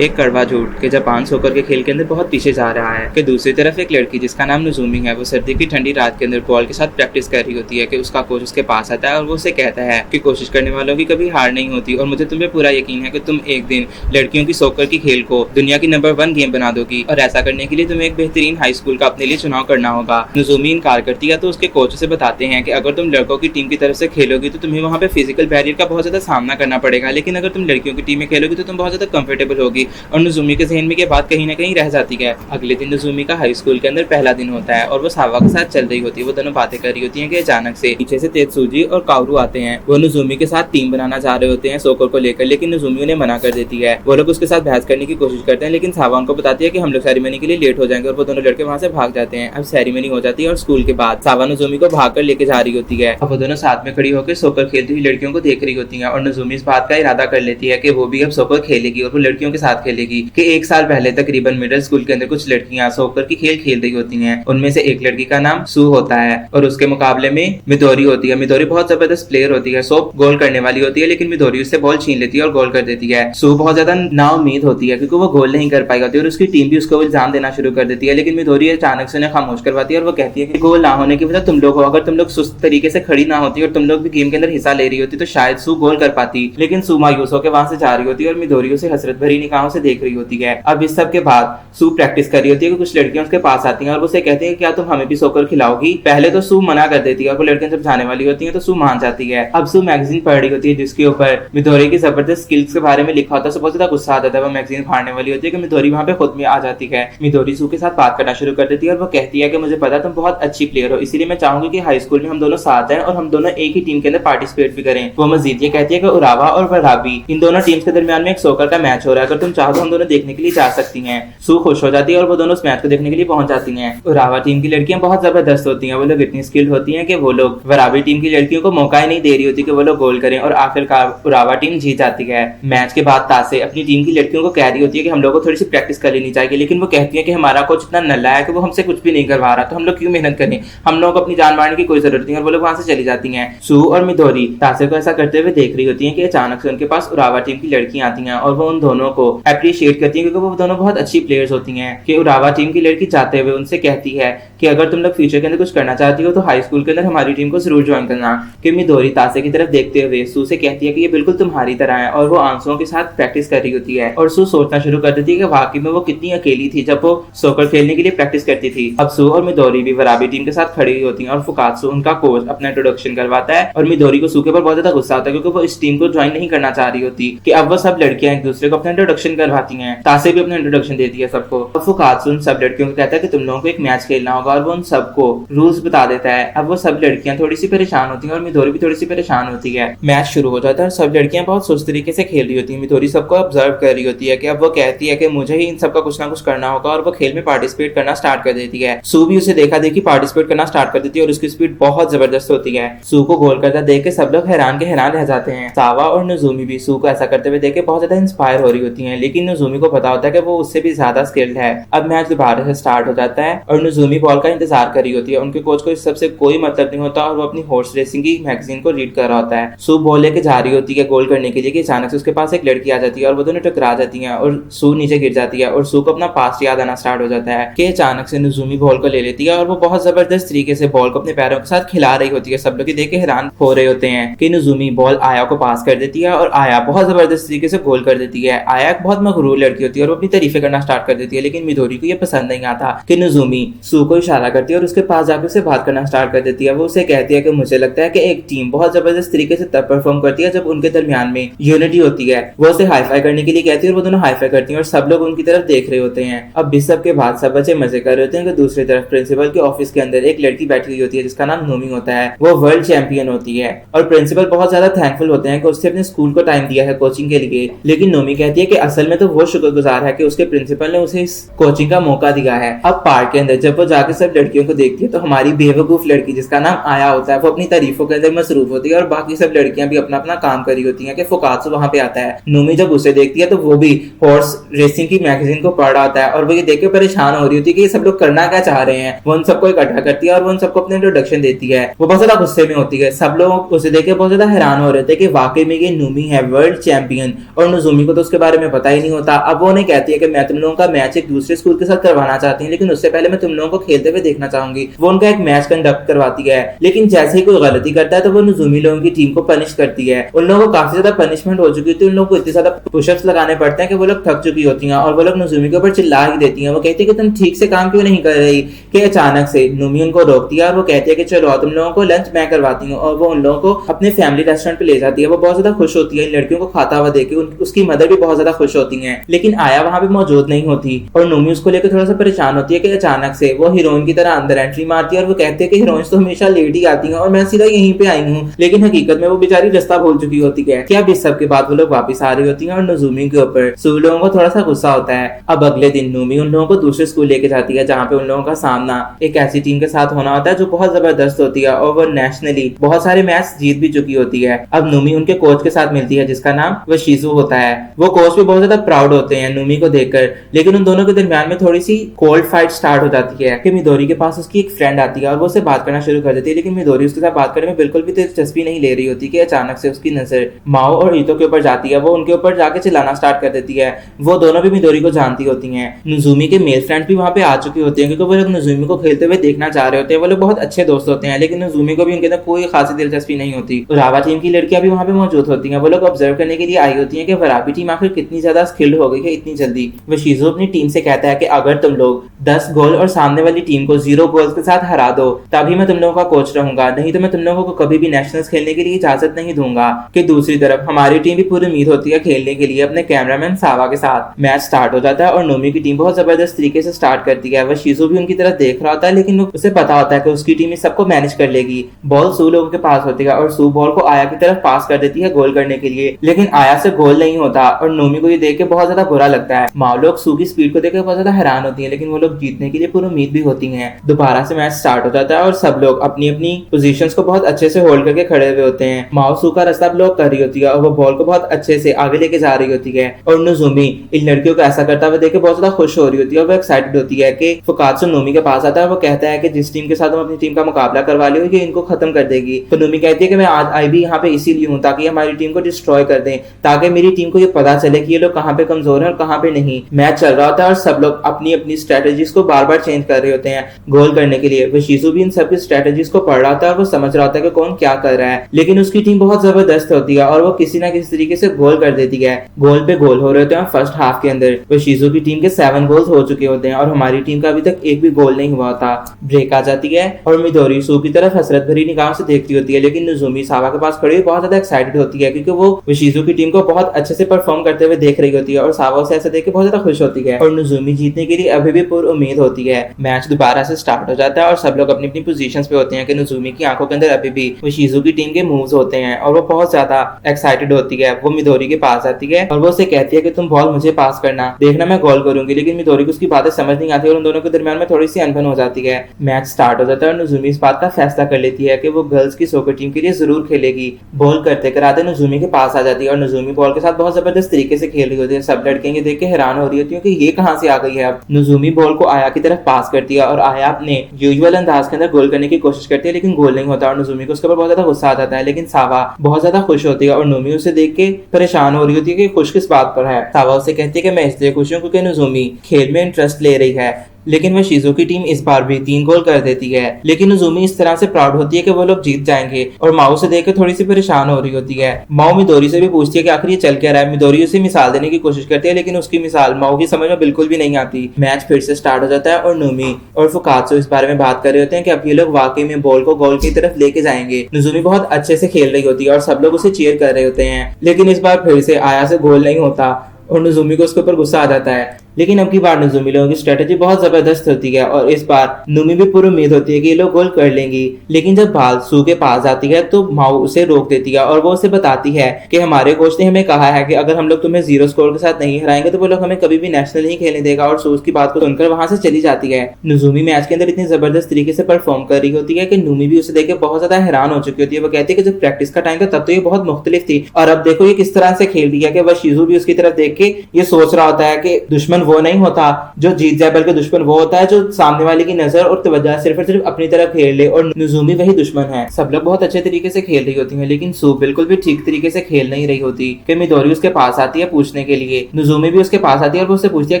एक कड़वा झूठ कि जापान सोकर के खेल के अंदर बहुत पीछे जा रहा है कि दूसरी तरफ एक लड़की जिसका नाम नजूमी है वो सर्दी की ठंडी रात के अंदर बॉल के साथ प्रैक्टिस कर रही होती है कि उसका कोच उसके पास आता है और वो उसे कहता है कि कोशिश करने वालों की कभी हार नहीं होती और मुझे तुम्हें पूरा यकीन है कि तुम एक दिन लड़कियों की सोकर की खेल को दुनिया की नंबर 1 गेम बना दोगी और ऐसा करने के लिए तुम्हें एक बेहतरीन हाई स्कूल का अपने लिए चुनाव करना होगा। नजूमी इनकार करती है तो उसके कोच उसे बताते हैं कि अगर तुम लड़कों की टीम की तरफ से खेलोगी तो तुम्हें वहाँ पे फिजिकल बैरियर का बहुत ज्यादा सामना करना पड़ेगा, लेकिन अगर तुम लड़कियों की टीम में खेलोगी तो तुम बहुत ज्यादा कंफर्टेबल होगी। और नजूमी के जहन में ये बात कहीं ना कहीं रह जाती है। अगले दिन नजूमी का हाई स्कूल के अंदर पहला दिन होता है और वो सावा के साथ चल रही होती है। वो दोनों बातें कर रही होती हैं कि अचानक से पीछे से तेत्सुजी और कावरू आते हैं। वो नजूमी के साथ टीम बनाना चाह रहे होते हैं सोकर को लेकर, लेकिन नजूमी उन्हें मना कर देती है। वो लोग उसके साथ बहस करने की कोशिश करते हैं, लेकिन सावा उनको बताती है कि हम लोग सेरेमनी के लिए लेट हो जाएंगे और वो दोनों लड़के वहाँ से भाग जाते हैं। अब सेरेमनी हो जाती है और स्कूल के बाद सावा नजूमी को भाग कर लेके जा रही होती है। अब वो दोनों साथ में खड़ी होकर सोकर खेलती हुई लड़कियों को देख रही होती है और नजूमी इस बात का इरादा कर लेती है कि वो भी अब सोकर खेलेगी और वो लड़कियों के साथ खेलेगी। कि एक साल पहले तकरीबन मिडिल स्कूल के अंदर कुछ लड़कियां सोकर की खेल खेल रही होती हैं। उनमें से एक लड़की का नाम सू होता है और उसके मुकाबले में मिदोरी होती है। मिदोरी बहुत जबरदस्त प्लेयर होती है। सोप गोल करने वाली होती है, लेकिन मिदोरी उससे बॉल छीन लेती है और गोल कर देती है। सू बहुत ज्यादा नाउम्मीद होती है क्योंकि वो गोल नहीं कर पाई होती और उसकी टीम भी उसको इल्जाम देना शुरू कर देती है, लेकिन मिदोरी अचानक से उन्हें खामोश करवाती है और वो कहती है कि गोल ना होने की वजह तुम लोग हो। अगर तुम लोग सुस्त तरीके से खड़ी ना होती और तुम लोग भी गेम के अंदर हिस्सा ले रही होती तो शायद सू गोल कर पाती। लेकिन सू मायूस होकर वहां से जा रही होती है और मिदोरी उसे हसरत भरी निगाहों से देख रही होती है। अब इस सब के बाद सू प्रैक्टिस कर रही होती है कि कुछ लड़कियां उसके पास आती हैं और वो उसे कहती है कि क्या तुम हमें भी सोकर खिलाओगी। पहले तो सू मना कर देती है और वो लड़कियां जब जाने वाली होती हैं तो सू मान जाती है। अब सू मैगजीन पढ़ रही होती है जिसके ऊपर मिदोरी की जबरदस्त स्किल्स के बारे में लिखा होता है। बहुत ज्यादा गुस्सा आता है। वो मैगजीन फाड़ने वाली होती है कि मिदोरी वहां पे खुद में आ जाती है। मिदोरी सू के साथ बात करना शुरू कर देती है और वो कहती है कि मुझे पता तुम बहुत अच्छी प्लेयर हो, इसीलिए मैं चाहूंगी कि हाई स्कूल में हम दोनों साथ हैं और हम दोनों एक ही टीम के अंदर पार्टिसिपेट भी करें। वो मजीद ये कहती है कि उरावा और वराबी इन दोनों टीम्स के दरमियान में एक सोकर का मैच हो रहा है, अगर तुम चाहो तो हम दोनों देखने के लिए जा सकती हैं। सू खुश हो जाती है और वो दोनों उस मैच को देखने के लिए पहुंच जाती हैं। उरावा टीम की लड़कियां बहुत जबरदस्त होती हैं। वो लोग इतनी स्किल्ड होती हैं कि वो लोग वराबी टीम की लड़कियों को मौका ही नहीं दे रही होती कि वो लोग गोल करें और आखिरकार उरावा टीम जीत जाती है। मैच के बाद तासे अपनी टीम की लड़कियों को कह रही होती है कि हम लोग को थोड़ी सी प्रैक्टिस कर लेनी चाहिए, लेकिन वो कहती है कि हमारा कोच इतना नल्ला है कि वो हमसे कुछ भी नहीं करवा रहा, तो हम लोग क्यों मेहनत करें, हम लोग को अपनी जान मारने की कोई जरूरत नहीं। और वो लोग वहां से चली जाती हैं। सू और मिदोरी तासे को ऐसा करते हुए देख रही होती हैं कि अचानक से उनके पास उरावा टीम की लड़कियां आती हैं और वो उन दोनों को अप्रिशिएट करती हैं क्योंकि वो दोनों बहुत अच्छी प्लेयर्स होती हैं। कि उरावा टीम की लड़की जाते हुए उनसे कहती है कि अगर तुम लोग फ्यूचर के अंदर कुछ करना चाहती हो तो हाई स्कूल के अंदर हमारी टीम को जरूर ज्वाइन करना। कि मिदोरी तासे की तरफ देखते हुए सू से कहती है कि ये बिल्कुल तुम्हारी तरह है और वो आंसुओं के साथ प्रैक्टिस कर रही होती है। और सू सोचना शुरू कर देती है कि वाकई में वो कितनी अकेली थी जब वो सोकर खेलने के लिए प्रैक्टिस करती थी। अब सू और मिदोरी भी वराबी टीम के साथ खड़ी होती हैं और फुकात्सु उनका कोच अपना इंट्रोडक्शन करवाता है और मिदोरी को सू के ऊपर बहुत ज्यादा गुस्सा आता है क्योंकि वो इस टीम को ज्वाइन नहीं करना चाह रही होती। कि अब वो सब लड़कियां एक दूसरे को अपना इंट्रोडक्शन करवाती हैं। तासे भी अपना इंट्रोडक्शन देती है सबको। अब फुकात्सु उन सब लड़कियों को कहता है कि तुम लोगों को एक मैच खेलना होगा और वो उन सबको रूल्स बता देता है। अब वो सब लड़कियां थोड़ी सी परेशान होती हैं और मिदोरी भी थोड़ी सी परेशान होती है। मैच शुरू हो जाता है और सब लड़कियां बहुत सुस्त तरीके से खेल रही होती है। मिदोरी सबको ऑब्जर्व कर रही होती है कि अब वो कहती है कि मुझे ही इन सबका कुछ ना कुछ करना होगा और वो खेल में पार्टिसिपेट करना स्टार्ट कर देती है। सू भी उसे देखा देखी पार्टिसिपेट करना स्टार्ट कर देती है और उसकी स्पीड बहुत जबरदस्त होती है। सू को गोल करता देख के सब लोग हैरान के हैरान रह जाते हैं। सावा और नजूमी भी सू को ऐसा करते हुए देख के बहुत ज्यादा इंस्पायर हो रही होती हैं, लेकिन नजूमी को पता होता है कि वो उससे भी ज्यादा स्किल्ड है। अब मैच दोबारा से स्टार्ट हो जाता है और नजूमी बॉल का इंतजार कर रही होती है। उनके कोच को इस सबसे कोई मतलब नहीं होता और वो अपनी हॉर्स रेसिंग की मैगजीन को रीड कर रहा होता है। सू बॉल लेके जा रही होती है गोल करने के लिए कि अचानक से उसके पास एक लड़की आ जाती है और वो दोनों टकरा जाती हैं और सू नीचे गिर जाती है और सू को अपना पास्ट याद आना स्टार्ट हो जाता है। कि अचानक से नजूमी बॉल को ले लेती है और वो बहुत जबरदस्त तरीके से बॉल को अपने पैरों के साथ खिला रही होती है। सब लोग देख के हैरान हो रहे होते हैं कि नजूमी बॉल आया को पास कर देती है और आया बहुत जबरदस्त तरीके से गोल कर देती है। आया एक बहुत मगरूर लड़की होती है और वो अपनी तारीफें करना स्टार्ट कर देती है, लेकिन मिदोरी को ये पसंद नहीं आता। कि नजूमी सू को इशारा करती है और उसके पास जाकर उसे बात करना स्टार्ट कर देती है। वो उसे कहती है कि मुझे लगता है कि एक टीम बहुत जबरदस्त तरीके से तब परफॉर्म करती है जब उनके दरमियान में यूनिटी होती है। वो उसे हाई फाई करने के लिए कहती है और वो दोनों हाई फाई करती हैं और सब लोग उनकी तरफ देख रहे होते हैं। अब इस सब के बाद सब बच्चे मजे कर रहे होते हैं कि दूसरी तरफ प्रिंसिपल के ऑफिस के अंदर एक लड़की बैठी हुई होती है जिसका नाम नोमी होता है। वो वर्ल्ड चैंपियन होती है और प्रिंसिपल बहुत ज्यादा थैंकफुल होते हैं कि उसने अपने स्कूल को टाइम दिया है कोचिंग के लिए। लेकिन नोमी कहती है कि असल में तो वो शुक्रगुजार है कि उसके प्रिंसिपल ने उसे इस कोचिंग का मौका दिया है। अब पार्क के अंदर जब वो जाकर सब लड़कियों को देखती है तो हमारी बेवकूफ लड़की जिसका नाम आया होता है वो अपनी तारीफों के अंदर मसरूफ होती है और बाकी सब लड़कियां भी अपना अपना काम कर रही होती हैं कि फुकात्सु वहां पे आता है। नोमी जब उसे देखती है तो वो भी हॉर्स रेसिंग की मैगजीन को पढ़ रहा होता है और वो ये देख के परेशान हो रही होती है कि ये सब लोग करना क्या चाह रहे हैं। वो उन सबको इकट्ठा करती है और वो उन सबको अपने इंट्रोडक्शन देती है। वो बहुत ज्यादा गुस्से में होती है। सब लोग उसे देख के बहुत ज्यादा हैरान हो रहे थे कि वाकई में ये नोमी है वर्ल्ड चैंपियन और नजूमी को तो उसके बारे में पता पता ही नहीं होता। अब वो उन्हें कहती है कि मैं तुम लोगों का मैच एक दूसरे स्कूल के साथ करवाना चाहती हूँ, लेकिन उससे पहले मैं तुम लोगों को खेलते हुए देखना चाहूंगी। वो उनका एक मैच कंडक्ट करवाती है, लेकिन जैसे ही कोई गलती करता है तो वो नजुमी लोगों की टीम को पनिश करती है। उन लोगों को काफी ज्यादा पनिशमेंट हो चुकी थी, उन लोगों को इतने ज्यादा पुशअप्स लगाने पड़ते हैं कि वो लोग थक चुकी होती हैं और वो लोग नजुमी के ऊपर चिल्ला ही देती हैं। वो कहती है कि तुम ठीक से काम क्यों नहीं कर रही, कि अचानक से नूमी उनको रोकती है और वो कहती है कि चलो तुम लोगों को लंच मैं करवाती हूँ, और वो उन लोगों को अपने फैमिली रेस्टोरेंट पे ले जाती है। वो बहुत ज्यादा खुश होती है इन लड़कियों को खाता हुआ देख के, उसकी मदर भी बहुत ज्यादा खुश होती है। लेकिन आया वहां पे मौजूद नहीं होती और नूमी उसको लेकर थोड़ा सा परेशान होती है कि अचानक से वो हीरोइन की तरह अंदर एंट्री मारती है और वो कहते हैं कि हीरोइंस तो हमेशा लेट ही आती हैं और मैं सीधा यहीं पे आई हूँ, लेकिन हकीकत में वो बेचारी रास्ता भूल चुकी होती है। कि अब इस सब के बाद वो लोग वापस आ रही होती हैं और नजुमी के ऊपर सू लोगों को थोड़ा सा गुस्सा होता है। अब अगले दिन नूमी उन लोगों को दूसरे स्कूल लेके जाती है जहाँ पे उन लोगों का सामना एक ऐसी टीम के साथ होना होता है जो बहुत जबरदस्त होती है और वो नेशनली बहुत सारे मैच जीत भी चुकी होती है। अब नूमी उनके कोच के साथ मिलती है जिसका नाम वशीजू होता है। वो कोच भी बहुत ज्यादा प्राउड होते हैं नूमी को देखकर, लेकिन उन दोनों के दरमियान में थोड़ी सी कोल्ड फाइट स्टार्ट हो जाती है कि मिदोरी के पास उसकी एक फ्रेंड आती है और वो उससे बात करना शुरू कर देती है, लेकिन मिदोरी उसके साथ बात करने में बिल्कुल भी दिलचस्पी नहीं ले रही होती कि अचानक से उसकी नजर माओ और ईतो के ऊपर जाती है। वो उनके ऊपर जाके चिल्लाना स्टार्ट कर देती है। वो दोनों भी मिदोरी को जानती होती हैं। नजुमी के मेल फ्रेंड भी वहां पे आ चुके होते हैं क्योंकि वो लोग नजुमी को खेलते हुए देखना चाह रहे होते हैं। वो लोग बहुत अच्छे दोस्त होते हैं, लेकिन नजुमी को भी उनके अंदर कोई खासी दिलचस्पी नहीं होती। रावा टीम की लड़कियां भी वहां पे मौजूद होती हैं। वो लोग ऑब्जर्व करने के लिए आई होती हैं कि वराबी टीम आखिर कितनी ज्यादा स्किल्ड हो गई है इतनी जल्दी। वशीजू अपनी टीम से कहता है कि अगर तुम लोग 10 गोल और सामने वाली टीम को 0 गोल्स के साथ हरा दो तभी मैं तुम लोगों का कोच रहूंगा, नहीं तो मैं तुम लोगों को कभी भी नेशनल्स खेलने के लिए इजाजत नहीं दूंगा। कि दूसरी तरफ हमारी टीम भी पूरी उम्मीद होती है खेलने के लिए अपने कैमरामैन सावा के साथ। मैच स्टार्ट हो जाता है और नोमी की टीम बहुत जबरदस्त तरीके से स्टार्ट करती है। वशीजू भी उनकी तरफ देख रहा होता है, लेकिन उसे पता होता है कि उसकी टीम इस सबको मैनेज कर लेगी। बॉल सू लोगों के पास होती है और सू बॉल को आया की तरफ पास कर देती है गोल करने के लिए, लेकिन आया से गोल नहीं होता और नोमी को ये देख के बहुत ज्यादा बुरा लगता है। माओ लोग सू की स्पीड को देख बहुत ज्यादा हैरान होती है, लेकिन वो लोग जीतने के लिए पूरी उम्मीद भी होती है। दोबारा से मैच स्टार्ट हो जाता है और सब लोग अपनी अपनी पोजीशंस को बहुत अच्छे से होल्ड करके खड़े हुए होते हैं। माओ सू का रास्ता ब्लॉक कर रही होती है और वो बॉल को बहुत अच्छे से आगे लेके जा रही होती है और नजुमी इन लड़कियों को ऐसा करता हुआ देख के बहुत ज्यादा खुश हो रही होती है और वो एक्साइटेड होती है कि फुकात्सु नोमी के पास आता है। वो कहता है कि जिस टीम के साथ हम अपनी टीम का मुकाबला करवा ले ये इनको खत्म कर देगी। तो नोमी कहती है कि मैं आज आई भी यहाँ पे इसीलिए हूँ ताकि हमारी टीम को डिस्ट्रॉय कर दें, ताकि मेरी टीम को ये पता चले कि ये लोग कहाँ पे कमजोर है और कहाँ पे नहीं। मैच चल रहा होता है और सब लोग अपनी अपनी स्ट्रेटेजीज को बार बार चेंज कर रहे होते हैं गोल करने के लिए। वशीजू भी इन सबकी स्ट्रेटेजीज को पढ़ रहा होता है और वो समझ रहा होता है कि कौन क्या कर रहा है, लेकिन उसकी टीम बहुत जबरदस्त होती है और वो किसी ना किसी तरीके से गोल कर देती है। गोल पे गोल हो रहे होते हैं फर्स्ट हाफ के अंदर। वशीजू की टीम के 7 गोल्स हो चुके होते हैं और हमारी टीम का अभी तक एक भी गोल नहीं हुआ था। ब्रेक आ जाती है और मिदोरी सू की तरफ हसरत भरी निगाह से देखती होती है, लेकिन नजुमी सावा के पास खड़ी बहुत ज्यादा एक्साइटेड होती है क्योंकि वो वशीजू की टीम को बहुत अच्छे से परफॉर्म करते हुए देख रही होती है और सावा उसे ऐसा देख के बहुत ज्यादा खुश होती है और नजुमी जीतने के लिए अभी भी पूरी उम्मीद होती है। मैच दोबारा से स्टार्ट हो जाता है और सब लोग अपनी अपनी पोजीशंस पे होते हैं कि नजुमी की आंखों के अंदर अभी भी वशीजू की टीम के मूव्स होते हैं और वो बहुत ज्यादा एक्साइटेड होती है। वो मिदोरी के पास आती है और वो उसे कहती है कि तुम बॉल मुझे पास करना, देखना मैं गोल करूंगी, लेकिन मिदोरी को उसकी बातें समझ नहीं आती और उन दोनों के दरमियान में थोड़ी सी अनबन हो जाती है। मैच स्टार्ट हो जाता है और नजुमी इस बात का फैसला कर लेती है कि वो गर्ल्स की सॉकर टीम के लिए जरूर खेलेगी। बॉल करते कराते नजुमी के पास आ जाती है और नजुमी बॉल के साथ बहुत जबरदस्त तरीके से खेल रही होती है। सब लड़कियां ये देख के हैरान हो रही होती है कि ये कहां से आ गई है। अब नजुमी बॉल को आया की तरफ पास करती है और आया अपने यूजुअल अंदाज के अंदर गोल करने की कोशिश करती है, लेकिन गोल नहीं होता और नजुमी को उसके ऊपर बहुत ज्यादा गुस्सा आ जाता है। लेकिन सावा बहुत ज्यादा खुश होती है और नोमी उसे देख के परेशान हो रही होती है कि खुश किस बात पर है। सावा उसे कहती है कि मैं इसलिए खुश हूँ क्योंकि नजुमी खेल में इंटरेस्ट ले रही है, लेकिन वशीजू की टीम इस बार भी 3 गोल कर देती है। लेकिन नजुमी इस तरह से प्राउड होती है कि वो लोग जीत जाएंगे और माओ से देख के थोड़ी सी परेशान हो रही होती है। माओ मिदोरी से भी पूछती है कि आखिर ये चल क्या रहा है। मिदोरी उसे मिसाल देने की कोशिश करती है, लेकिन उसकी मिसाल माओ की समझ में बिल्कुल भी नहीं आती। मैच फिर से स्टार्ट हो जाता है और नोमी और फुकात्सु इस बारे में बात कर रहे होते हैं कि अब ये लोग वाकई में बॉल को गोल की तरफ लेके जाएंगे। नजुमी बहुत अच्छे से खेल रही होती है और सब लोग उसे चीयर कर रहे होते हैं, लेकिन इस बार फिर से आया से गोल नहीं होता और नजुमी को उसके ऊपर गुस्सा आ जाता है। लेकिन अब की बार नजुमी लोगों की स्ट्रेटेजी बहुत जबरदस्त होती है और इस बार नूमी भी पूरी उम्मीद होती है कि ये लोग गोल कर लेंगी। लेकिन जब बाल सू के पास आती है तो माओ उसे रोक देती है और वो उसे बताती है कि हमारे कोच ने हमें कहा है कि अगर हम लोग तुम्हें 0 स्कोर के साथ नहीं हराएंगे तो वो लोग हमें कभी भी नेशनल नहीं खेलने देगा। और सू की बात को सुनकर वहां से चली जाती है। नजुमी मैच के अंदर इतनी जबरदस्त तरीके से परफॉर्म कर रही होती है कि नूमी भी उसे देख के बहुत ज्यादा हैरान हो चुकी होती है। वो कहती है कि जब प्रैक्टिस का टाइम था तब तो ये बहुत मुख्तलिफ थी और अब देखो ये किस तरह से खेल रही है कि वशीजू भी उसकी तरफ देख के ये सोच रहा होता है कि दुश्मन वो नहीं होता जो जीत जाए, बल्कि दुश्मन वो होता है जो सामने वाले की नजर और तवज्जो सिर्फ और सिर्फ अपनी तरफ खेल ले, और नुजूमी वही दुश्मन है। सब लोग बहुत अच्छे तरीके से खेल रही होती है, लेकिन सू बिल्कुल भी ठीक तरीके से खेल नहीं रही होती कि मिदोरी उसके पास आती है पूछने के लिए। नुजूमी भी उसके पास आती है और वो उससे पूछती है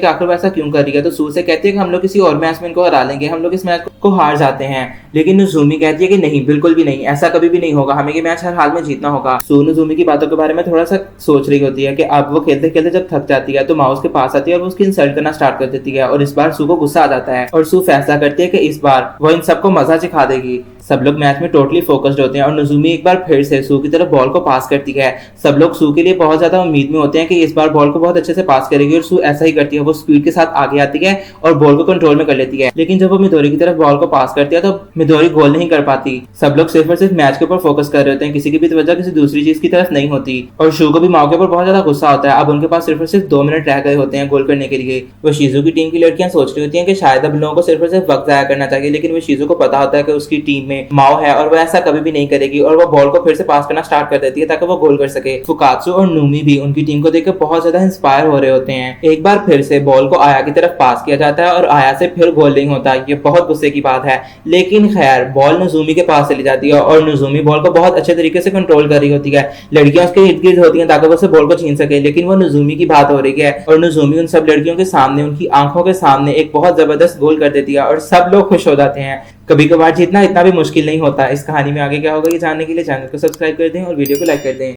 कि आखिर ऐसा क्यों कर रही है। तो सू से कहती है कि हम लोग किसी और मैच में इनको हरा लेंगे, हम लोग इस मैच को हार जाते हैं। लेकिन नुजूमी कहती है कि नहीं, बिल्कुल भी नहीं, ऐसा कभी भी नहीं होगा, हमें ये मैच हर हाल में जीतना होगा। सू नुजूमी की बातों के बारे में थोड़ा सा सोच रही होती है कि अब वो खेलते खेलते जब थक जाती है तो माँ उसके पास आती है और वो उसकी इंसल्ट करना स्टार्ट कर देती है। और इस बार सू को गुस्सा आ जाता है और सू फैसला करती है कि इस बार वो इन सबको मजा सिखा देगी। सब लोग मैच में टोटली फोकस्ड होते हैं और नुजूमी एक बार फिर से सू की तरफ बॉल को पास करती है। सब लोग सू के लिए बहुत ज्यादा उम्मीद में होते हैं कि इस बार बॉल को बहुत अच्छे से पास करेगी, और सू ऐसा ही करती है। वो स्पीड के साथ आगे आती है और बॉल को कंट्रोल में कर लेती है। लेकिन जब वो मिदोरी की तरफ बॉल को पास करती है तो मिदोरी गोल नहीं कर पाती। सब लोग सिर्फ और सिर्फ मैच के ऊपर फोकस कर रहे होते हैं, किसी की भी तवज्जो किसी दूसरी चीज की तरफ नहीं होती। और शू को भी माओ के ऊपर बहुत ज्यादा गुस्सा होता है। अब उनके पास सिर्फ और सिर्फ 2 मिनट रह गए होते हैं गोल करने के लिए। वो शीजू की टीम की लड़कियां सोच रही होती हैं कि शायद अब लोगों को सिर्फ और सिर्फ वक्त जाया करना चाहिए, लेकिन वो शीजू को पता होता है कि उसकी टीम में माओ है और ऐसा कभी भी नहीं करेगी, और वो बॉल को फिर से पास करना स्टार्ट कर देती है ताकि वो गोल कर सके। फुकात्सु और नूमी भी उनकी टीम को देखकर बहुत ज्यादा इंस्पायर हो रहे होते हैं। एक बार फिर से बॉल को आया की तरफ पास किया जाता है और आया से फिर गोल नहीं होता। ये बहुत गुस्से की बात है, लेकिन खैर बॉल नुजूमी के पास चली जाती है और नुजूमी बॉल को बहुत अच्छे तरीके से कंट्रोल कर रही होती है। लड़कियां उसके इर्द गिर्द होती हैं ताकि वो उसे बॉल को छीन सके, लेकिन वो नुजूमी की बात हो रही है और नुजूमी उन सब लड़कियों के सामने, उनकी आंखों के सामने एक बहुत जबरदस्त गोल कर देती है और सब लोग खुश हो जाते हैं। कभी कभार जीतना इतना भी मुश्किल नहीं होता। इस कहानी में आगे क्या होगा ये जानने के लिए चैनल को सब्सक्राइब कर दें और वीडियो को लाइक कर दें।